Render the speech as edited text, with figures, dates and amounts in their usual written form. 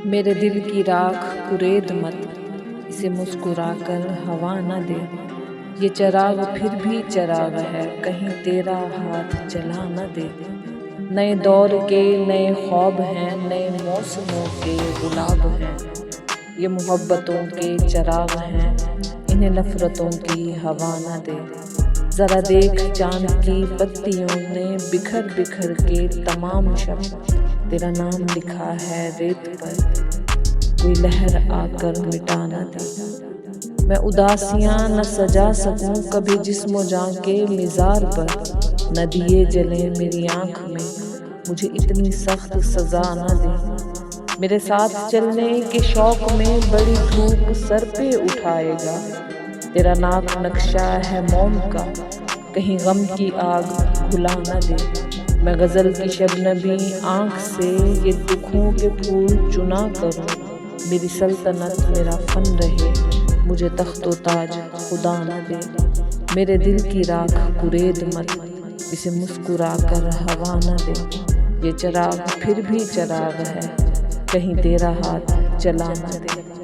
मेरे दिल की राख कुरेद मत, इसे मुस्कुरा कर हवा न दे। ये चराग फिर भी चराग है, कहीं तेरा हाथ जला न दे। नए दौर के नए ख्वाब हैं, नए मौसमों के गुलाब हैं। ये मोहब्बतों के चराग हैं, इन्हें नफरतों की हवा न दे। जरा देख चांद की पत्तियों ने बिखर बिखर के तमाम शब तेरा नाम लिखा है रेत पर, कोई लहर आकर मिटा न दे। मैं उदासियां न सजा सकूं कभी जिस्मो जां के मिज़ार पर, न दिए जले मेरी आंख में, मुझे इतनी सख्त सजा न दे। मेरे साथ चलने के शौक में बड़ी धूप सर पे उठाएगा। तेरा नाक नक्शा है मौन का, कहीं गम की आग भुला न दे। मैं गजल की शबनमी आंख से ये दुखों के फूल चुना करूं। मेरी सल्तनत मेरा फन रहे, मुझे तख्तो ताज खुदा न दे। मेरे दिल की राख कुरेद मत, इसे मुस्कुरा कर हवा न दे। ये चराग फिर भी चराग है, कहीं तेरा हाथ जला न दे।